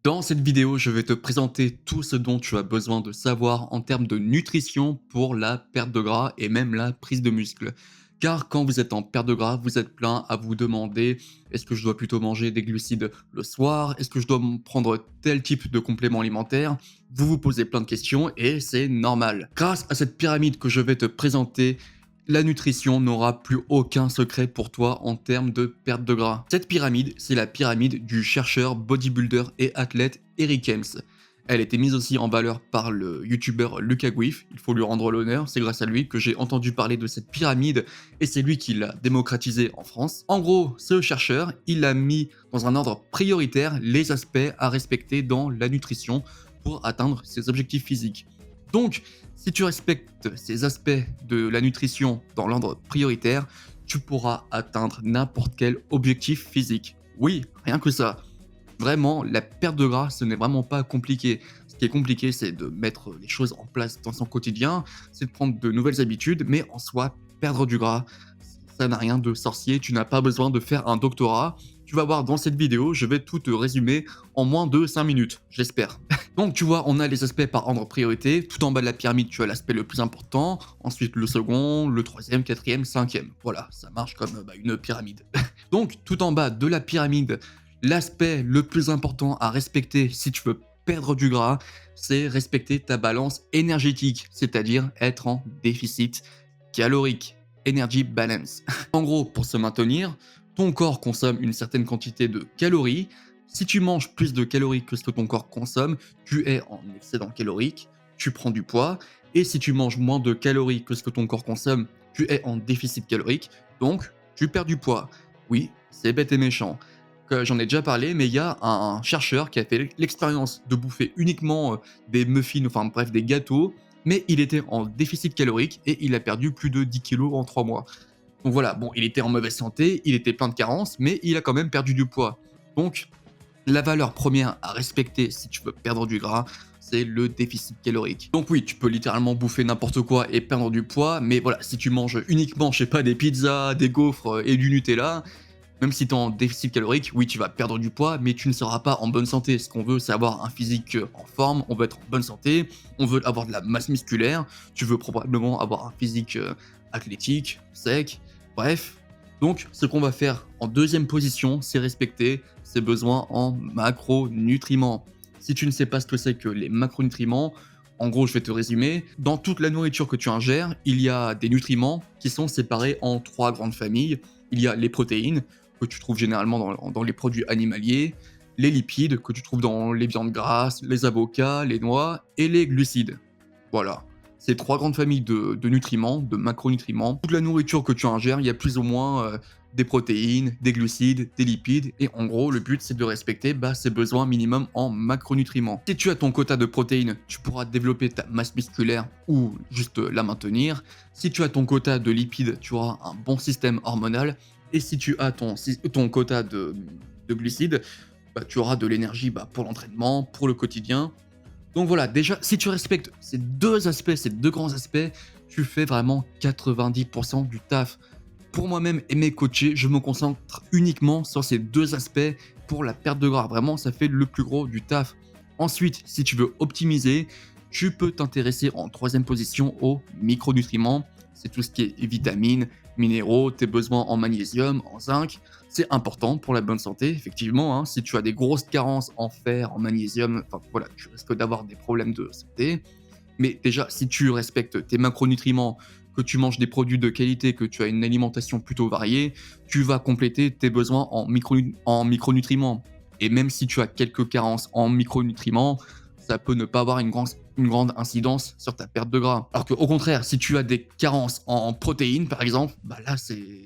Dans cette vidéo, je vais te présenter tout ce dont tu as besoin de savoir en termes de nutrition pour la perte de gras et même la prise de muscle. Car quand vous êtes en perte de gras, vous êtes plein à vous demander est-ce que je dois plutôt manger des glucides le soir? Est-ce que je dois prendre tel type de complément alimentaire? Vous vous posez plein de questions et c'est normal. Grâce à cette pyramide que je vais te présenter, la nutrition n'aura plus aucun secret pour toi en termes de perte de gras. Cette pyramide, c'est la pyramide du chercheur, bodybuilder et athlète Eric Helms. Elle a été mise aussi en valeur par le youtubeur Lucas Guif, il faut lui rendre l'honneur, c'est grâce à lui que j'ai entendu parler de cette pyramide et c'est lui qui l'a démocratisée en France. En gros, ce chercheur, il a mis dans un ordre prioritaire les aspects à respecter dans la nutrition pour atteindre ses objectifs physiques. Donc, si tu respectes ces aspects de la nutrition dans l'ordre prioritaire, tu pourras atteindre n'importe quel objectif physique. Oui, rien que ça. Vraiment, la perte de gras, ce n'est vraiment pas compliqué. Ce qui est compliqué, c'est de mettre les choses en place dans son quotidien, c'est de prendre de nouvelles habitudes, mais en soi, perdre du gras, ça n'a rien de sorcier, tu n'as pas besoin de faire un doctorat. Tu vas voir dans cette vidéo, je vais tout te résumer en moins de 5 minutes, j'espère. Donc tu vois, on a les aspects par ordre priorité. Tout en bas de la pyramide, tu as l'aspect le plus important. Ensuite, le second, le troisième, quatrième, cinquième. Voilà, ça marche comme une pyramide. Donc tout en bas de la pyramide, l'aspect le plus important à respecter si tu veux perdre du gras, c'est respecter ta balance énergétique, c'est-à-dire être en déficit calorique. Energy balance. En gros, pour se maintenir, ton corps consomme une certaine quantité de calories. Si tu manges plus de calories que ce que ton corps consomme, tu es en excédent calorique, tu prends du poids. Et si tu manges moins de calories que ce que ton corps consomme, tu es en déficit calorique, donc tu perds du poids. Oui, c'est bête et méchant. J'en ai déjà parlé, mais il y a un chercheur qui a fait l'expérience de bouffer uniquement des muffins, enfin bref, des gâteaux, mais il était en déficit calorique et il a perdu plus de 10 kilos en 3 mois. Donc voilà, bon, il était en mauvaise santé, il était plein de carences, mais il a quand même perdu du poids. Donc, la valeur première à respecter si tu veux perdre du gras, c'est le déficit calorique. Donc oui, tu peux littéralement bouffer n'importe quoi et perdre du poids, mais voilà, si tu manges uniquement, je sais pas, des pizzas, des gaufres et du Nutella, même si tu es en déficit calorique, oui, tu vas perdre du poids, mais tu ne seras pas en bonne santé. Ce qu'on veut, c'est avoir un physique en forme, on veut être en bonne santé, on veut avoir de la masse musculaire, tu veux probablement avoir un physique athlétique, sec, bref. Donc, ce qu'on va faire en deuxième position, c'est respecter ses besoins en macronutriments. Si tu ne sais pas ce que c'est que les macronutriments, en gros, je vais te résumer. Dans toute la nourriture que tu ingères, il y a des nutriments qui sont séparés en trois grandes familles. Il y a les protéines, que tu trouves généralement dans les produits animaliers, les lipides, que tu trouves dans les viandes grasses, les avocats, les noix, et les glucides. Voilà. Ces trois grandes familles de nutriments, de macronutriments. Toute la nourriture que tu ingères, il y a plus ou moins des protéines, des glucides, des lipides, et en gros, le but, c'est de respecter ces besoins minimums en macronutriments. Si tu as ton quota de protéines, tu pourras développer ta masse musculaire ou juste la maintenir. Si tu as ton quota de lipides, tu auras un bon système hormonal. Et si tu as ton quota de glucides, tu auras de l'énergie pour l'entraînement, pour le quotidien. Donc voilà, déjà, si tu respectes ces deux aspects, ces deux grands aspects, tu fais vraiment 90% du taf. Pour moi-même et mes coachés, je me concentre uniquement sur ces deux aspects pour la perte de gras. Vraiment, ça fait le plus gros du taf. Ensuite, si tu veux optimiser, tu peux t'intéresser en troisième position aux micronutriments. C'est tout ce qui est vitamines, minéraux, tes besoins en magnésium, en zinc. C'est important pour la bonne santé, effectivement. Si tu as des grosses carences en fer, en magnésium, enfin voilà, tu risques d'avoir des problèmes de santé. Mais déjà, si tu respectes tes macronutriments, que tu manges des produits de qualité, que tu as une alimentation plutôt variée, tu vas compléter tes besoins en micronutriments. Et même si tu as quelques carences en micronutriments, ça peut ne pas avoir une grande incidence sur ta perte de gras. Alors qu'au contraire, si tu as des carences en protéines, par exemple, là,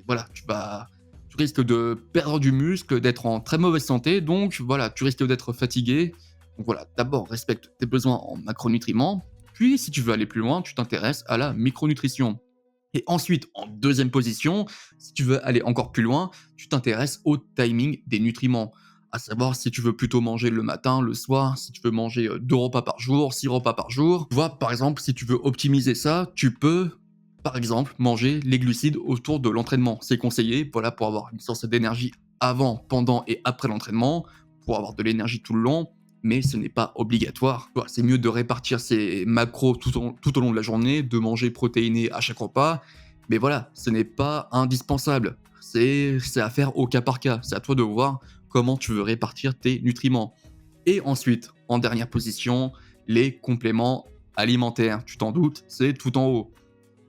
voilà, tu risques de perdre du muscle, d'être en très mauvaise santé, donc voilà, tu risques d'être fatigué. Donc voilà, d'abord, respecte tes besoins en macronutriments, puis si tu veux aller plus loin, tu t'intéresses à la micronutrition. Et ensuite, en deuxième position, si tu veux aller encore plus loin, tu t'intéresses au timing des nutriments. À savoir si tu veux plutôt manger le matin, le soir, si tu veux manger 2 repas par jour, 6 repas par jour. Tu vois, par exemple, si tu veux optimiser ça, tu peux, par exemple, manger les glucides autour de l'entraînement. C'est conseillé, voilà, pour avoir une source d'énergie avant, pendant et après l'entraînement, pour avoir de l'énergie tout le long. mais ce n'est pas obligatoire. Tu vois, c'est mieux de répartir ses macros tout au long de la journée, de manger protéiné à chaque repas, mais voilà, ce n'est pas indispensable. C'est à faire au cas par cas. C'est à toi de voir comment tu veux répartir tes nutriments. Et ensuite, en dernière position, les compléments alimentaires. Tu t'en doutes, c'est tout en haut.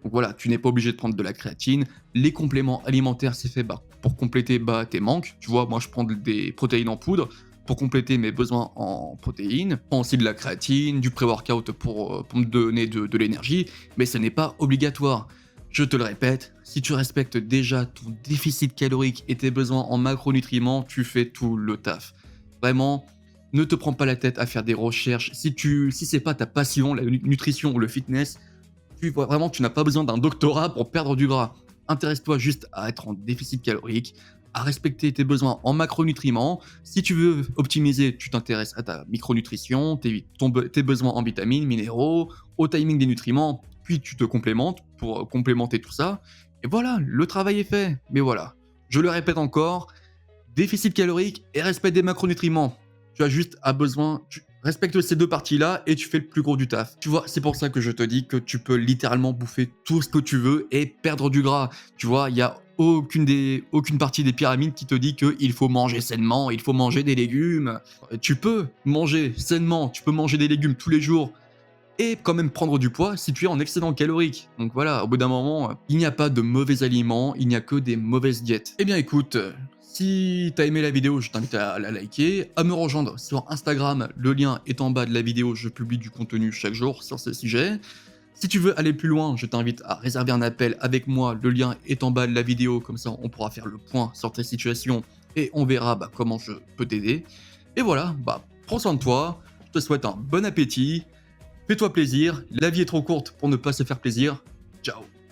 Donc voilà, tu n'es pas obligé de prendre de la créatine. Les compléments alimentaires, c'est fait pour compléter tes manques. Tu vois, moi je prends des protéines en poudre pour compléter mes besoins en protéines. Je prends aussi de la créatine, du pré-workout pour me donner de l'énergie, mais ce n'est pas obligatoire. Je te le répète, si tu respectes déjà ton déficit calorique et tes besoins en macronutriments, tu fais tout le taf. Vraiment, ne te prends pas la tête à faire des recherches. Si c'est pas ta passion, la nutrition ou le fitness, vraiment, tu n'as pas besoin d'un doctorat pour perdre du gras. Intéresse-toi juste à être en déficit calorique, à respecter tes besoins en macronutriments. Si tu veux optimiser, tu t'intéresses à ta micronutrition, tes besoins en vitamines, minéraux, au timing des nutriments, puis tu te complémentes pour complémenter tout ça. Et voilà, le travail est fait. Mais voilà, je le répète encore, déficit calorique et respect des macronutriments. Tu as juste besoin, tu respectes ces deux parties-là et tu fais le plus gros du taf. Tu vois, c'est pour ça que je te dis que tu peux littéralement bouffer tout ce que tu veux et perdre du gras. Tu vois, il y a aucune partie des pyramides qui te dit qu'il faut manger sainement, il faut manger des légumes. Tu peux manger sainement, tu peux manger des légumes tous les jours et quand même prendre du poids si tu es en excédent calorique. Donc voilà, au bout d'un moment, il n'y a pas de mauvais aliments, il n'y a que des mauvaises diètes. Eh bien écoute, si t'as aimé la vidéo, je t'invite à la liker, à me rejoindre sur Instagram, le lien est en bas de la vidéo, je publie du contenu chaque jour sur ce sujet. Si tu veux aller plus loin, je t'invite à réserver un appel avec moi, le lien est en bas de la vidéo, comme ça on pourra faire le point sur ta situation et on verra comment je peux t'aider. Et voilà, prends soin de toi, je te souhaite un bon appétit. Fais-toi plaisir, la vie est trop courte pour ne pas se faire plaisir. Ciao.